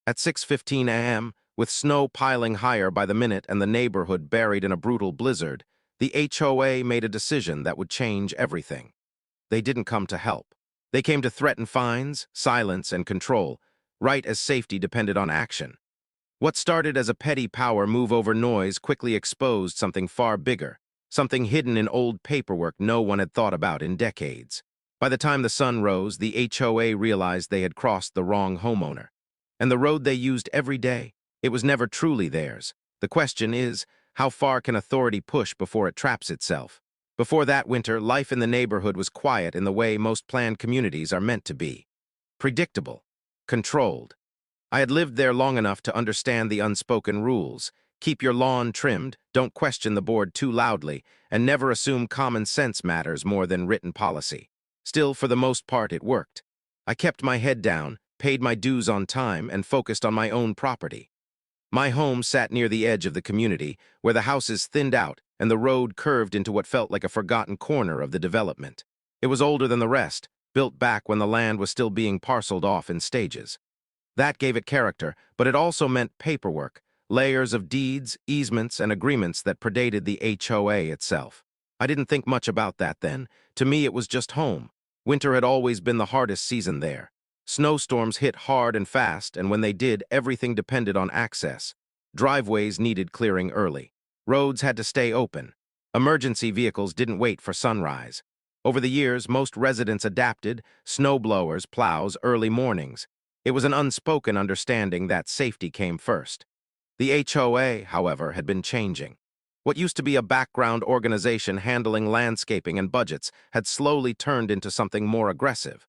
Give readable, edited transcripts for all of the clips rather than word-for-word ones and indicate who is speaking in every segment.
Speaker 1: At 6:15 a.m., with snow piling higher by the minute and the neighborhood buried in a brutal blizzard, the HOA made a decision that would change everything. They didn't come to help. They came to threaten fines, silence, and control, right as safety depended on action. What started as a petty power move over noise quickly exposed something far bigger, something hidden in old paperwork no one had thought about in decades. By the time the sun rose, the HOA realized they had crossed the wrong homeowner. And the road they used every day, it was never truly theirs. The question is, how far can authority push before it traps itself? Before that winter, life in the neighborhood was quiet in the way most planned communities are meant to be. Predictable. Controlled. I had lived there long enough to understand the unspoken rules. Keep your lawn trimmed, don't question the board too loudly, and never assume common sense matters more than written policy. Still, for the most part, it worked. I kept my head down, paid my dues on time, and focused on my own property. My home sat near the edge of the community, where the houses thinned out and the road curved into what felt like a forgotten corner of the development. It was older than the rest, built back when the land was still being parceled off in stages. That gave it character, but it also meant paperwork, layers of deeds, easements, and agreements that predated the HOA itself. I didn't think much about that then. To me, it was just home. Winter had always been the hardest season there. Snowstorms hit hard and fast, and when they did, everything depended on access. Driveways needed clearing early. Roads had to stay open. Emergency vehicles didn't wait for sunrise. Over the years, most residents adapted, snowblowers, plows, early mornings. It was an unspoken understanding that safety came first. The HOA, however, had been changing. What used to be a background organization handling landscaping and budgets had slowly turned into something more aggressive.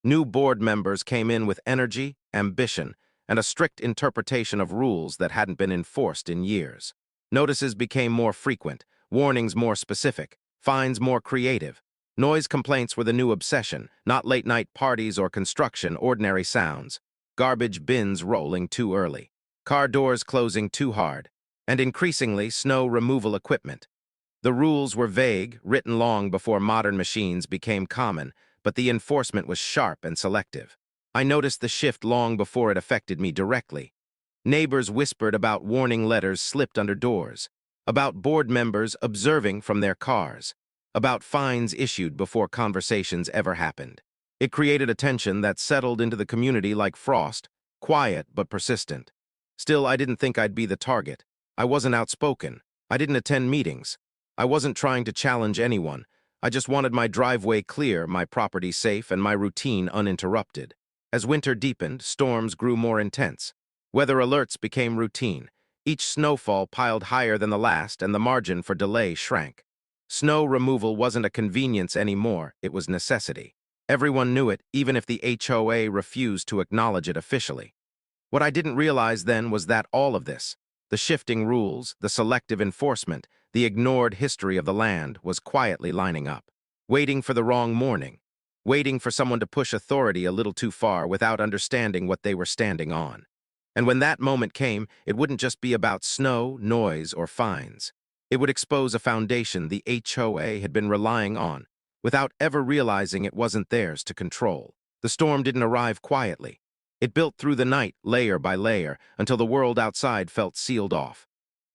Speaker 1: New board members came in with energy, ambition, and a strict interpretation of rules that hadn't been enforced in years. Notices became more frequent, warnings more specific, fines more creative. Noise complaints were the new obsession, not late-night parties or construction, ordinary sounds. Garbage bins rolling too early, car doors closing too hard, and increasingly snow removal equipment. The rules were vague, written long before modern machines became common, but the enforcement was sharp and selective. I noticed the shift long before it affected me directly. Neighbors whispered about warning letters slipped under doors, about board members observing from their cars, about fines issued before conversations ever happened. It created a tension that settled into the community like frost, quiet but persistent. Still, I didn't think I'd be the target. I wasn't outspoken. I didn't attend meetings. I wasn't trying to challenge anyone. I just wanted my driveway clear, my property safe, and my routine uninterrupted. As winter deepened, storms grew more intense. Weather alerts became routine. Each snowfall piled higher than the last, and the margin for delay shrank. Snow removal wasn't a convenience anymore, it was necessity. Everyone knew it, even if the HOA refused to acknowledge it officially. What I didn't realize then was that all of this, the shifting rules, the selective enforcement, the ignored history of the land, was quietly lining up, waiting for the wrong morning, waiting for someone to push authority a little too far without understanding what they were standing on. And when that moment came, it wouldn't just be about snow, noise, or fines. It would expose a foundation the HOA had been relying on, without ever realizing it wasn't theirs to control. The storm didn't arrive quietly. It built through the night, layer by layer, until the world outside felt sealed off.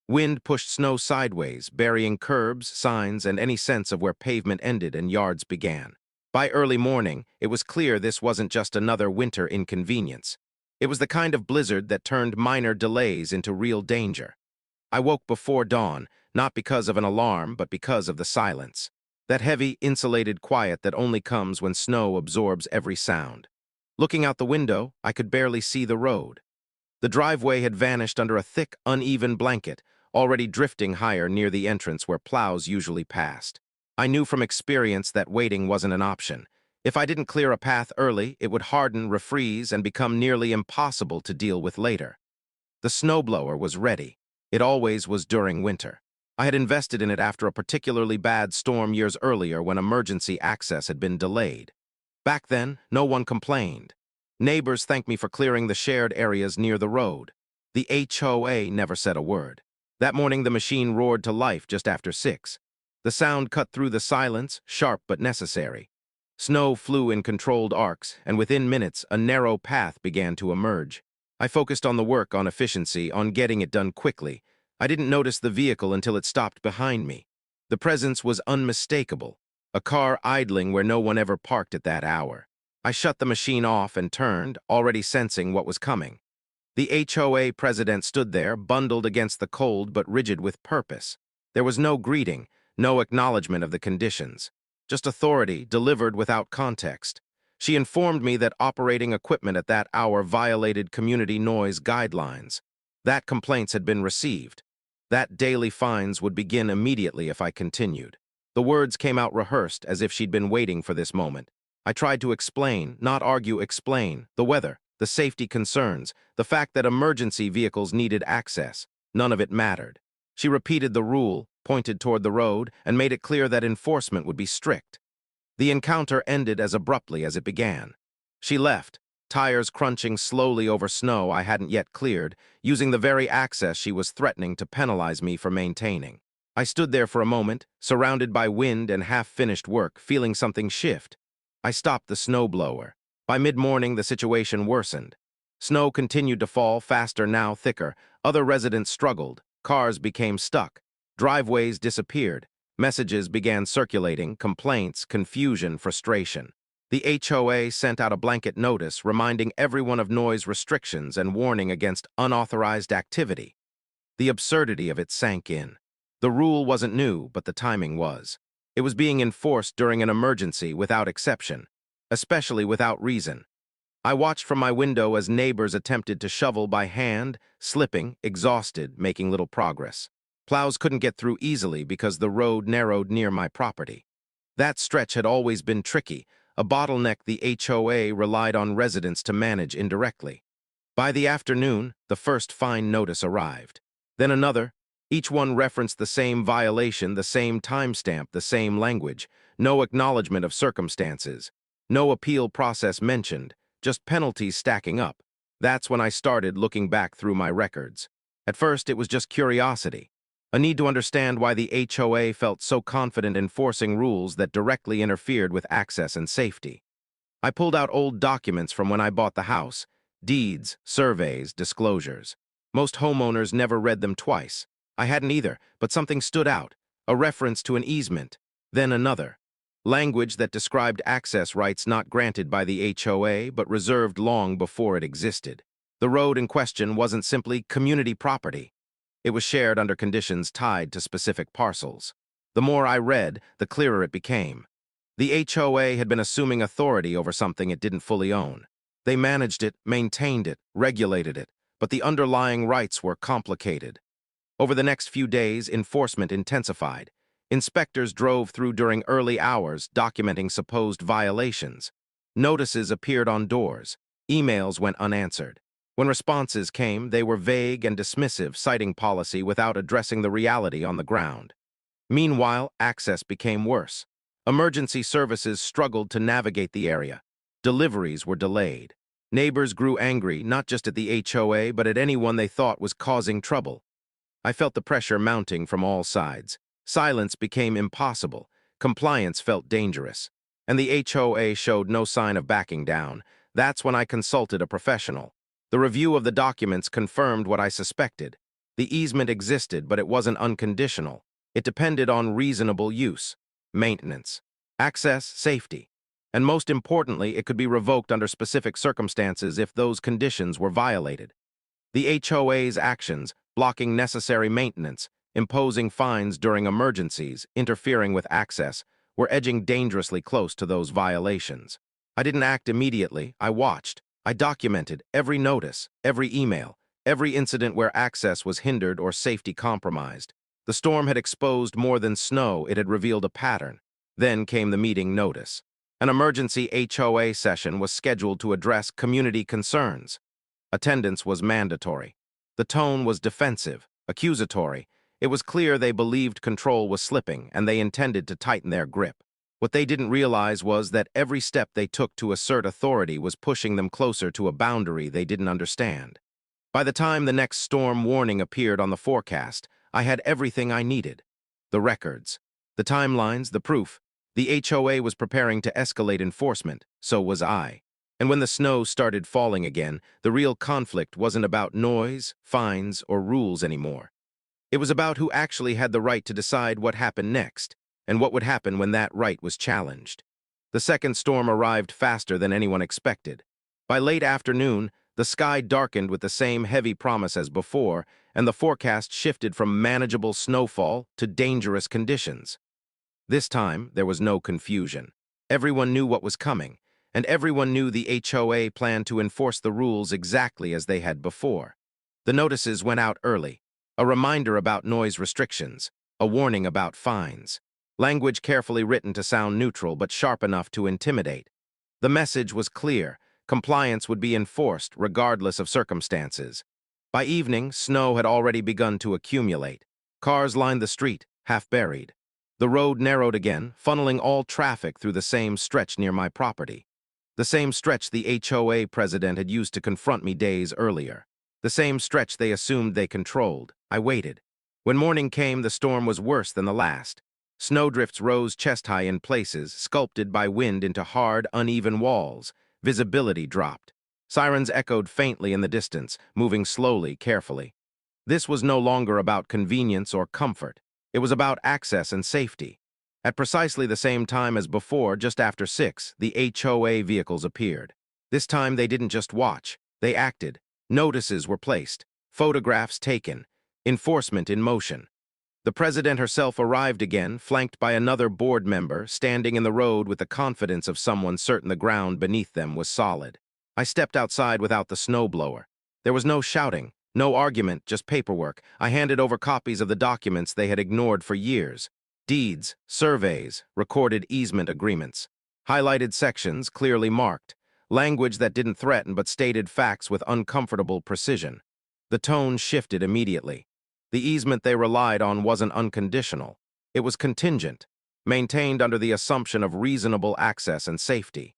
Speaker 1: Wind pushed snow sideways, burying curbs, signs, and any sense of where pavement ended and yards began. By early morning, it was clear this wasn't just another winter inconvenience. It was the kind of blizzard that turned minor delays into real danger. I woke before dawn, not because of an alarm, but because of the silence. That heavy, insulated quiet that only comes when snow absorbs every sound. Looking out the window, I could barely see the road. The driveway had vanished under a thick, uneven blanket, already drifting higher near the entrance where plows usually passed. I knew from experience that waiting wasn't an option. If I didn't clear a path early, it would harden, refreeze, and become nearly impossible to deal with later. The snowblower was ready. It always was during winter. I had invested in it after a particularly bad storm years earlier when emergency access had been delayed. Back then, no one complained. Neighbors thanked me for clearing the shared areas near the road. The HOA never said a word. That morning, the machine roared to life just after 6. The sound cut through the silence, sharp but necessary. Snow flew in controlled arcs, and within minutes, a narrow path began to emerge. I focused on the work, on efficiency, on getting it done quickly. I didn't notice the vehicle until it stopped behind me. The presence was unmistakable, a car idling where no one ever parked at that hour. I shut the machine off and turned, already sensing what was coming. The HOA president stood there, bundled against the cold but rigid with purpose. There was no greeting, no acknowledgement of the conditions. Just authority, delivered without context. She informed me that operating equipment at that hour violated community noise guidelines. That complaints had been received. That daily fines would begin immediately if I continued. The words came out rehearsed, as if she'd been waiting for this moment. I tried to explain, not argue, explain, the weather, the safety concerns, the fact that emergency vehicles needed access. None of it mattered. She repeated the rule, pointed toward the road, and made it clear that enforcement would be strict. The encounter ended as abruptly as it began. She left, tires crunching slowly over snow I hadn't yet cleared, using the very access she was threatening to penalize me for maintaining. I stood there for a moment, surrounded by wind and half-finished work, feeling something shift. I stopped the snowblower. By mid-morning, the situation worsened. Snow continued to fall, faster now, thicker. Other residents struggled. Cars became stuck. Driveways disappeared. Messages began circulating, complaints, confusion, frustration. The HOA sent out a blanket notice reminding everyone of noise restrictions and warning against unauthorized activity. The absurdity of it sank in. The rule wasn't new, but the timing was. It was being enforced during an emergency without exception, especially without reason. I watched from my window as neighbors attempted to shovel by hand, slipping, exhausted, making little progress. Plows couldn't get through easily because the road narrowed near my property. That stretch had always been tricky, a bottleneck the HOA relied on residents to manage indirectly. By the afternoon, the first fine notice arrived. Then another. Each one referenced the same violation, the same timestamp, the same language. No acknowledgement of circumstances. No appeal process mentioned, just penalties stacking up. That's when I started looking back through my records. At first, it was just curiosity. A need to understand why the HOA felt so confident enforcing rules that directly interfered with access and safety. I pulled out old documents from when I bought the house, deeds, surveys, disclosures. Most homeowners never read them twice. I hadn't either, but something stood out, a reference to an easement, then another. Language that described access rights not granted by the HOA, but reserved long before it existed. The road in question wasn't simply community property. It was shared under conditions tied to specific parcels. The more I read, the clearer it became. The HOA had been assuming authority over something it didn't fully own. They managed it, maintained it, regulated it, but the underlying rights were complicated. Over the next few days, enforcement intensified. Inspectors drove through during early hours, documenting supposed violations. Notices appeared on doors. Emails went unanswered. When responses came, they were vague and dismissive, citing policy without addressing the reality on the ground. Meanwhile, access became worse. Emergency services struggled to navigate the area. Deliveries were delayed. Neighbors grew angry, not just at the HOA, but at anyone they thought was causing trouble. I felt the pressure mounting from all sides. Silence became impossible. Compliance felt dangerous. And the HOA showed no sign of backing down. That's when I consulted a professional. The review of the documents confirmed what I suspected. The easement existed, but it wasn't unconditional. It depended on reasonable use, maintenance, access, safety. And most importantly, it could be revoked under specific circumstances if those conditions were violated. The HOA's actions, blocking necessary maintenance, imposing fines during emergencies, interfering with access, were edging dangerously close to those violations. I didn't act immediately. I watched. I documented every notice, every email, every incident where access was hindered or safety compromised. The storm had exposed more than snow, it had revealed a pattern. Then came the meeting notice. An emergency HOA session was scheduled to address community concerns. Attendance was mandatory. The tone was defensive, accusatory. It was clear they believed control was slipping, and they intended to tighten their grip. What they didn't realize was that every step they took to assert authority was pushing them closer to a boundary they didn't understand. By the time the next storm warning appeared on the forecast, I had everything I needed. The records, the timelines, the proof. The HOA was preparing to escalate enforcement, so was I. And when the snow started falling again, the real conflict wasn't about noise, fines, or rules anymore. It was about who actually had the right to decide what happened next, and what would happen when that right was challenged. The second storm arrived faster than anyone expected. By late afternoon, the sky darkened with the same heavy promise as before, and the forecast shifted from manageable snowfall to dangerous conditions. This time, there was no confusion. Everyone knew what was coming, and everyone knew the HOA planned to enforce the rules exactly as they had before. The notices went out early, a reminder about noise restrictions, a warning about fines, language carefully written to sound neutral but sharp enough to intimidate. The message was clear: compliance would be enforced regardless of circumstances. By evening, snow had already begun to accumulate. Cars lined the street, half buried. The road narrowed again, funneling all traffic through the same stretch near my property. The same stretch the HOA president had used to confront me days earlier. The same stretch they assumed they controlled. I waited. When morning came, the storm was worse than the last. Snowdrifts rose chest-high in places, sculpted by wind into hard, uneven walls. Visibility dropped. Sirens echoed faintly in the distance, moving slowly, carefully. This was no longer about convenience or comfort. It was about access and safety. At precisely the same time as before, just after 6, the HOA vehicles appeared. This time they didn't just watch, they acted. Notices were placed, photographs taken, enforcement in motion. The president herself arrived again, flanked by another board member, standing in the road with the confidence of someone certain the ground beneath them was solid. I stepped outside without the snowblower. There was no shouting, no argument, just paperwork. I handed over copies of the documents they had ignored for years. Deeds, surveys, recorded easement agreements. Highlighted sections, clearly marked. Language that didn't threaten but stated facts with uncomfortable precision. The tone shifted immediately. The easement they relied on wasn't unconditional. It was contingent, maintained under the assumption of reasonable access and safety.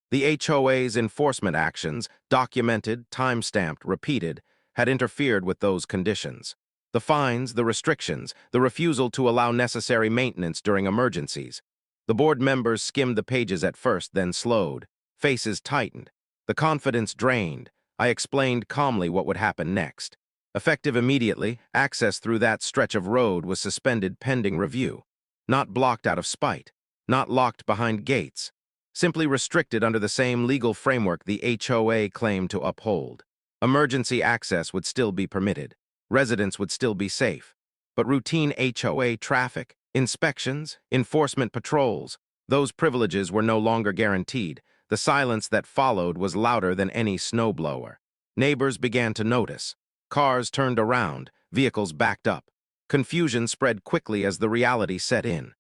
Speaker 1: The HOA's enforcement actions, documented, time-stamped, repeated, had interfered with those conditions. The fines, the restrictions, the refusal to allow necessary maintenance during emergencies. The board members skimmed the pages at first, then slowed. Faces tightened. The confidence drained. I explained calmly what would happen next. Effective immediately, access through that stretch of road was suspended pending review. Not blocked out of spite. Not locked behind gates. Simply restricted under the same legal framework the HOA claimed to uphold. Emergency access would still be permitted. Residents would still be safe. But routine HOA traffic, inspections, enforcement patrols, those privileges were no longer guaranteed. The silence that followed was louder than any snowblower. Neighbors began to notice. Cars turned around, vehicles backed up. Confusion spread quickly as the reality set in.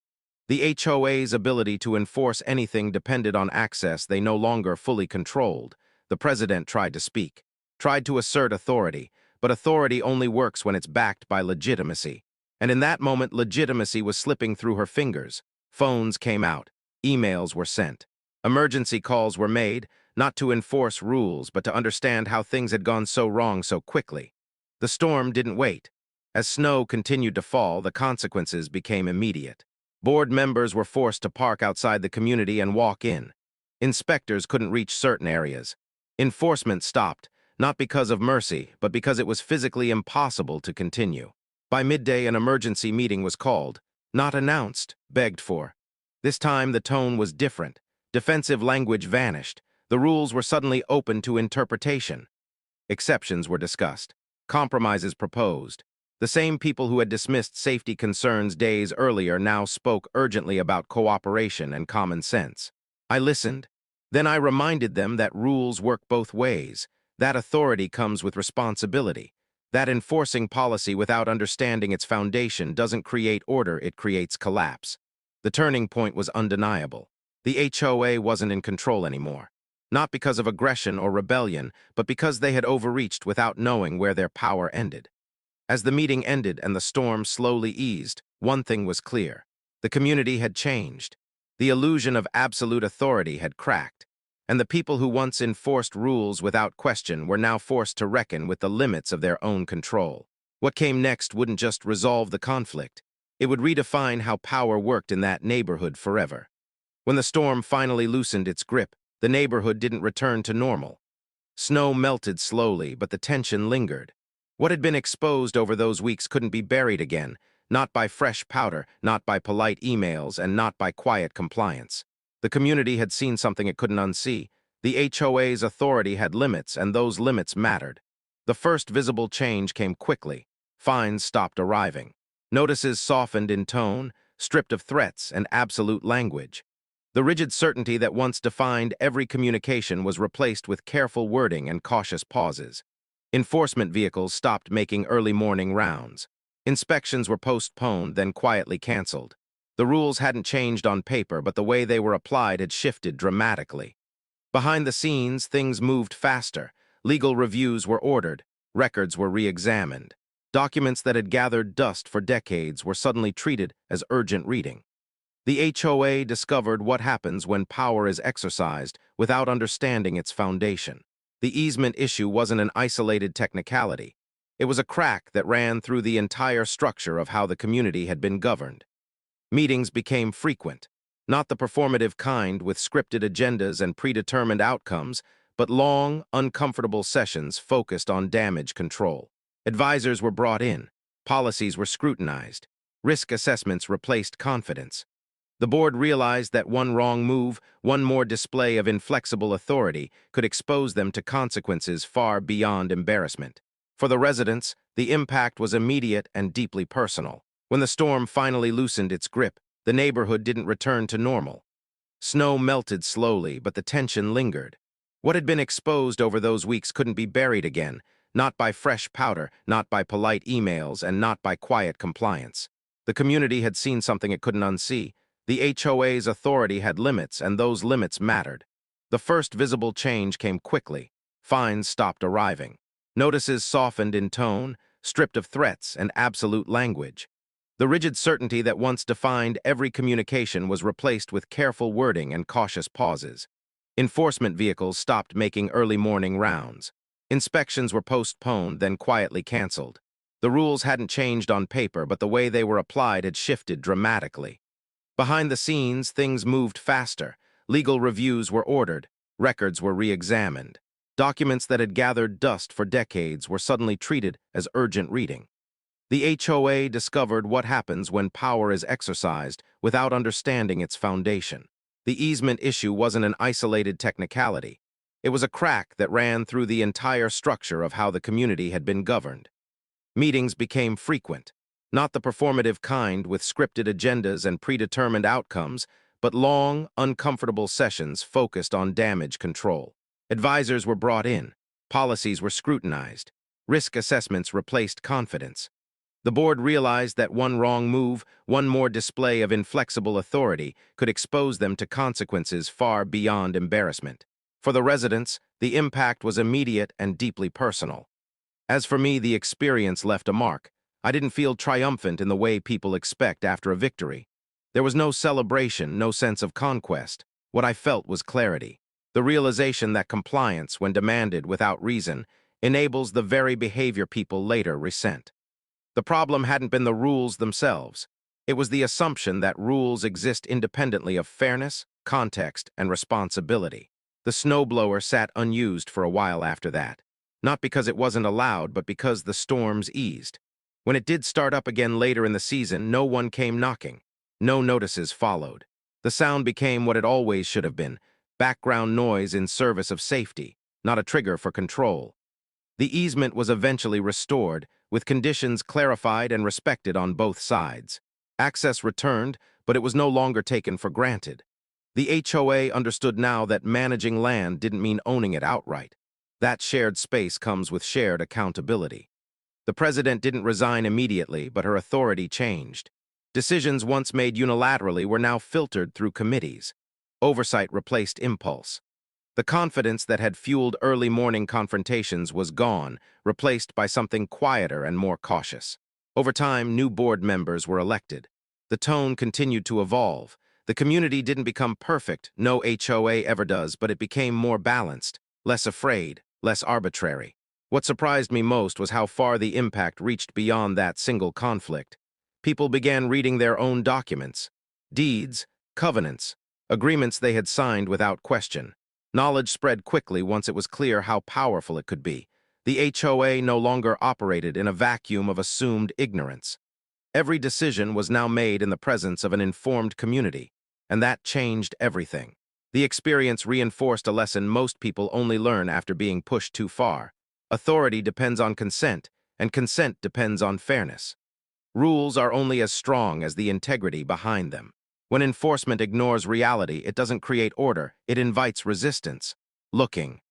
Speaker 1: The HOA's ability to enforce anything depended on access they no longer fully controlled. The president tried to speak, tried to assert authority, but authority only works when it's backed by legitimacy. And in that moment, legitimacy was slipping through her fingers. Phones came out, emails were sent. Emergency calls were made, not to enforce rules, but to understand how things had gone so wrong so quickly. The storm didn't wait. As snow continued to fall, the consequences became immediate. Board members were forced to park outside the community and walk in. Inspectors couldn't reach certain areas. Enforcement stopped, not because of mercy, but because it was physically impossible to continue. By midday, an emergency meeting was called. Not announced, begged for. This time, the tone was different. Defensive language vanished. The rules were suddenly open to interpretation. Exceptions were discussed. Compromises proposed. The same people who had dismissed safety concerns days earlier now spoke urgently about cooperation and common sense. I listened. Then I reminded them that rules work both ways. That authority comes with responsibility. That enforcing policy without understanding its foundation doesn't create order, it creates collapse. The turning point was undeniable. The HOA wasn't in control anymore. Not because of aggression or rebellion, but because they had overreached without knowing where their power ended. As the meeting ended and the storm slowly eased, one thing was clear. The community had changed. The illusion of absolute authority had cracked. And the people who once enforced rules without question were now forced to reckon with the limits of their own control. What came next wouldn't just resolve the conflict. It would redefine how power worked in that neighborhood forever. When the storm finally loosened its grip, the neighborhood didn't return to normal. Snow melted slowly, but the tension lingered. What had been exposed over those weeks couldn't be buried again, not by fresh powder, not by polite emails, and not by quiet compliance. The community had seen something it couldn't unsee. The HOA's authority had limits, and those limits mattered. The first visible change came quickly. Fines stopped arriving. Notices softened in tone, stripped of threats and absolute language. The rigid certainty that once defined every communication was replaced with careful wording and cautious pauses. Enforcement vehicles stopped making early morning rounds. Inspections were postponed, then quietly canceled. The rules hadn't changed on paper, but the way they were applied had shifted dramatically. Behind the scenes, things moved faster. Legal reviews were ordered. Records were re-examined. Documents that had gathered dust for decades were suddenly treated as urgent reading. The HOA discovered what happens when power is exercised without understanding its foundation. The easement issue wasn't an isolated technicality. It was a crack that ran through the entire structure of how the community had been governed. Meetings became frequent, not the performative kind with scripted agendas and predetermined outcomes, but long, uncomfortable sessions focused on damage control. Advisors were brought in, policies were scrutinized, risk assessments replaced confidence. The board realized that one wrong move, one more display of inflexible authority, could expose them to consequences far beyond embarrassment. For the residents, the impact was immediate and deeply personal. When the storm finally loosened its grip, the neighborhood didn't return to normal. Snow melted slowly, but the tension lingered. What had been exposed over those weeks couldn't be buried again, not by fresh powder, not by polite emails, and not by quiet compliance. The community had seen something it couldn't unsee. The HOA's authority had limits, and those limits mattered. The first visible change came quickly. Fines stopped arriving. Notices softened in tone, stripped of threats and absolute language. The rigid certainty that once defined every communication was replaced with careful wording and cautious pauses. Enforcement vehicles stopped making early morning rounds. Inspections were postponed, then quietly canceled. The rules hadn't changed on paper, but the way they were applied had shifted dramatically. Behind the scenes, things moved faster. Legal reviews were ordered. Records were re-examined. Documents that had gathered dust for decades were suddenly treated as urgent reading. The HOA discovered what happens when power is exercised without understanding its foundation. The easement issue wasn't an isolated technicality. It was a crack that ran through the entire structure of how the community had been governed. Meetings became frequent, not the performative kind with scripted agendas and predetermined outcomes, but long, uncomfortable sessions focused on damage control. Advisors were brought in, policies were scrutinized, risk assessments replaced confidence. The board realized that one wrong move, one more display of inflexible authority, could expose them to consequences far beyond embarrassment. For the residents, the impact was immediate and deeply personal. As for me, the experience left a mark. I didn't feel triumphant in the way people expect after a victory. There was no celebration, no sense of conquest. What I felt was clarity. The realization that compliance, when demanded without reason, enables the very behavior people later resent. The problem hadn't been the rules themselves. It was the assumption that rules exist independently of fairness, context, and responsibility. The snowblower sat unused for a while after that. Not because it wasn't allowed, but because the storms eased. When it did start up again later in the season, no one came knocking. No notices followed. The sound became what it always should have been, background noise in service of safety, not a trigger for control. The easement was eventually restored, with conditions clarified and respected on both sides. Access returned, but it was no longer taken for granted. The HOA understood now that managing land didn't mean owning it outright. That shared space comes with shared accountability. The president didn't resign immediately, but her authority changed. Decisions once made unilaterally were now filtered through committees. Oversight replaced impulse. The confidence that had fueled early morning confrontations was gone, replaced by something quieter and more cautious. Over time, new board members were elected. The tone continued to evolve. The community didn't become perfect, no HOA ever does, but it became more balanced, less afraid, less arbitrary. What surprised me most was how far the impact reached beyond that single conflict. People began reading their own documents, deeds, covenants, agreements they had signed without question. Knowledge spread quickly once it was clear how powerful it could be. The HOA no longer operated in a vacuum of assumed ignorance. Every decision was now made in the presence of an informed community, and that changed everything. The experience reinforced a lesson most people only learn after being pushed too far. Authority depends on consent, and consent depends on fairness. Rules are only as strong as the integrity behind them. When enforcement ignores reality, it doesn't create order, it invites resistance. Looking.